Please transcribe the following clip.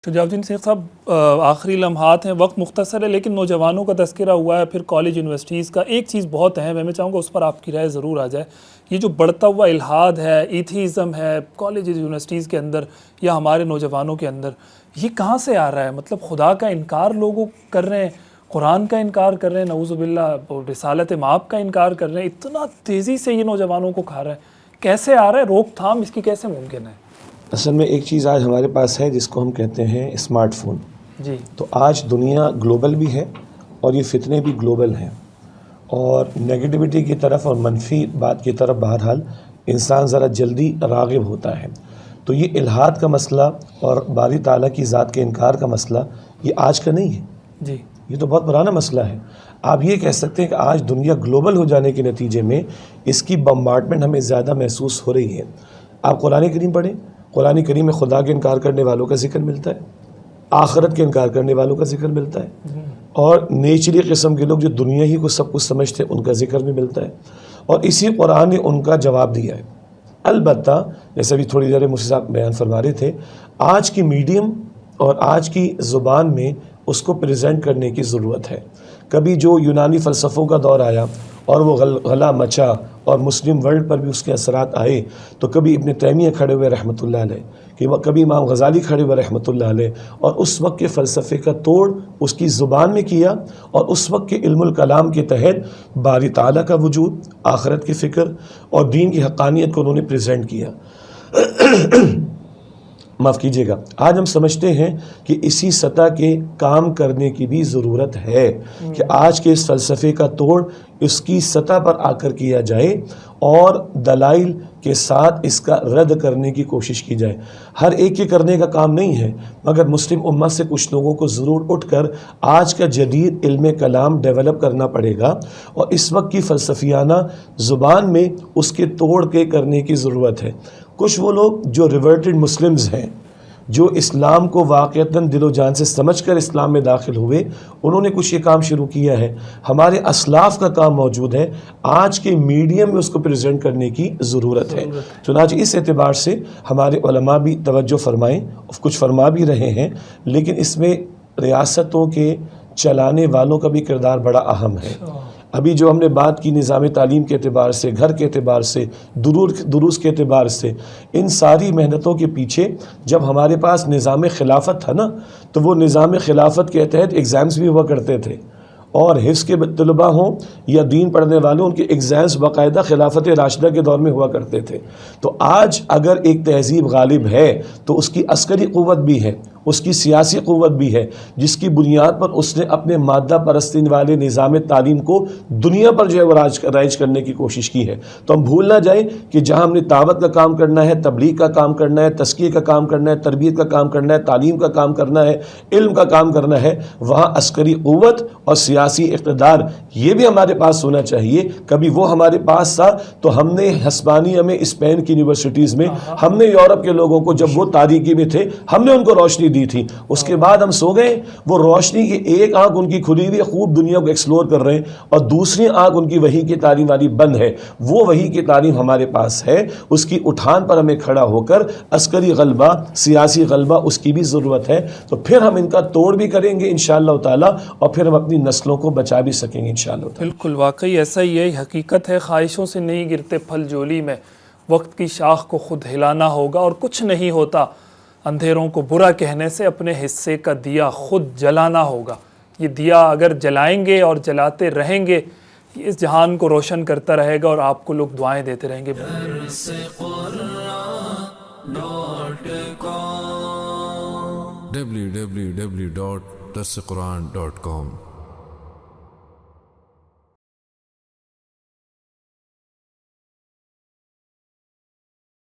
شجاع الدین شیخ صاحب، آخری لمحات ہیں، وقت مختصر ہے لیکن نوجوانوں کا تذکرہ ہوا ہے، پھر کالج یونیورسٹیز کا. ایک چیز بہت اہم ہے، میں چاہوں گا اس پر آپ کی رائے ضرور آ جائے. یہ جو بڑھتا ہوا الحاد ہے، ایتھیزم ہے کالجز یونیورسٹیز کے اندر یا ہمارے نوجوانوں کے اندر، یہ کہاں سے آ رہا ہے؟ مطلب خدا کا انکار لوگوں کر رہے ہیں، قرآن کا انکار کر رہے ہیں، نعوذ باللہ رسالت مآب کا انکار کر رہے ہیں. اتنا تیزی سے یہ نوجوانوں کو کھا رہا ہے، کیسے آ رہا ہے؟ روک تھام اس کی کیسے ممکن ہے؟ اصل میں ایک چیز آج ہمارے پاس ہے جس کو ہم کہتے ہیں اسمارٹ فون. جی. تو آج دنیا گلوبل بھی ہے اور یہ فتنے بھی گلوبل ہیں، اور نیگیٹیوٹی کی طرف اور منفی بات کی طرف بہرحال انسان ذرا جلدی راغب ہوتا ہے. تو یہ الحاد کا مسئلہ اور باری تعالیٰ کی ذات کے انکار کا مسئلہ یہ آج کا نہیں ہے. جی. یہ تو بہت پرانا مسئلہ ہے. آپ یہ کہہ سکتے ہیں کہ آج دنیا گلوبل ہو جانے کے نتیجے میں اس کی بمبارڈمنٹ ہمیں زیادہ محسوس ہو رہی ہے. آپ قرآن کریم پڑھیں، قرآن کریم میں خدا کے انکار کرنے والوں کا ذکر ملتا ہے، آخرت کے انکار کرنے والوں کا ذکر ملتا ہے، اور نیچری قسم کے لوگ جو دنیا ہی کو سب کچھ سمجھتے ہیں ان کا ذکر بھی ملتا ہے، اور اسی قرآن نے ان کا جواب دیا ہے. البتہ جیسے ابھی تھوڑی دیر مجھ سے آپ بیان فرما رہے تھے، آج کی میڈیم اور آج کی زبان میں اس کو پریزنٹ کرنے کی ضرورت ہے. کبھی جو یونانی فلسفوں کا دور آیا اور وہ غلا مچا اور مسلم ورلڈ پر بھی اس کے اثرات آئے، تو کبھی ابن تیمیہ کھڑے ہوئے رحمۃ اللہ علیہ، کبھی امام غزالی کھڑے ہوئے رحمۃ اللہ علیہ، اور اس وقت کے فلسفے کا توڑ اس کی زبان میں کیا، اور اس وقت کے علم الکلام کے تحت باری تعالیٰ کا وجود، آخرت کی فکر اور دین کی حقانیت کو انہوں نے پریزنٹ کیا. معاف کیجیے گا، آج ہم سمجھتے ہیں کہ اسی سطح کے کام کرنے کی بھی ضرورت ہے کہ آج کے اس فلسفے کا توڑ اس کی سطح پر آ کر کیا جائے اور دلائل کے ساتھ اس کا رد کرنے کی کوشش کی جائے. ہر ایک کے کرنے کا کام نہیں ہے، مگر مسلم امت سے کچھ لوگوں کو ضرور اٹھ کر آج کا جدید علم کلام ڈیولپ کرنا پڑے گا، اور اس وقت کی فلسفیانہ زبان میں اس کے توڑ کے کرنے کی ضرورت ہے. کچھ وہ لوگ جو ریورٹڈ مسلمز ہیں، جو اسلام کو واقعتاً دل و جان سے سمجھ کر اسلام میں داخل ہوئے، انہوں نے کچھ یہ کام شروع کیا ہے. ہمارے اسلاف کا کام موجود ہے، آج کے میڈیم میں اس کو پریزنٹ کرنے کی ضرورت ہے. چنانچہ اس اعتبار سے ہمارے علماء بھی توجہ فرمائیں، کچھ فرما بھی رہے ہیں، لیکن اس میں ریاستوں کے چلانے والوں کا بھی کردار بڑا اہم ہے. ابھی جو ہم نے بات کی نظام تعلیم کے اعتبار سے، گھر کے اعتبار سے، دروس کے اعتبار سے، ان ساری محنتوں کے پیچھے جب ہمارے پاس نظام خلافت تھا نا، تو وہ نظام خلافت کے تحت ایگزامز بھی ہوا کرتے تھے، اور حفظ کے طلباء ہوں یا دین پڑھنے والوں، ان کے ایگزامز باقاعدہ خلافت راشدہ کے دور میں ہوا کرتے تھے. تو آج اگر ایک تہذیب غالب ہے تو اس کی عسکری قوت بھی ہے، اس کی سیاسی قوت بھی ہے، جس کی بنیاد پر اس نے اپنے مادہ پرستی والے نظام تعلیم کو دنیا پر جو ہے رائج کرنے کی کوشش کی ہے. تو ہم بھول نہ جائیں کہ جہاں ہم نے دعوت کا کام کرنا ہے، تبلیغ کا کام کرنا ہے، تزکیہ کا کام کرنا ہے، تربیت کا کام کرنا ہے، تعلیم کا کام کرنا ہے، علم کا کام کرنا ہے، وہاں عسکری قوت اور سیاسی اقتدار یہ بھی ہمارے پاس ہونا چاہیے. کبھی وہ ہمارے پاس تھا تو ہم نے ہسپانیہ میں، اسپین کی یونیورسٹیز میں، ہم نے یورپ کے لوگوں کو، جب وہ تاریکی میں تھے، ہم نے ان کو روشنی دی تھی. اس کے بعد ہم سو گئے، وہ روشنی کی ایک آنکھ ان کی کھلی ہوئی، خوب دنیا کو ایکسپلور کر رہے ہیں، اور دوسری آنکھ ان کی وحی کی تعلیم والی بند ہے. وہ وحی کی تعلیم ہمارے پاس ہے، اس کی اٹھان پر ہمیں کھڑا ہو کر عسکری غلبہ، سیاسی غلبہ اس کی بھی ضرورت ہے. تو پھر ہم ان کا توڑ بھی کریں گے انشاءاللہ تعالی، اور پھر ہم اپنی نسلوں کو بچا بھی سکیں گے انشاءاللہ تعالی. بالکل، واقعی ایسا ہی ہے، حقیقت ہے. خواہشوں سے نہیں گرتے پھل جولی میں، وقت کی شاخ کو خود ہلانا ہوگا، اور کچھ نہیں ہوتا اندھیروں کو برا کہنے سے، اپنے حصے کا دیا خود جلانا ہوگا. یہ دیا اگر جلائیں گے اور جلاتے رہیں گے، یہ اس جہان کو روشن کرتا رہے گا، اور آپ کو لوگ دعائیں دیتے رہیں گے. www.darsequran.com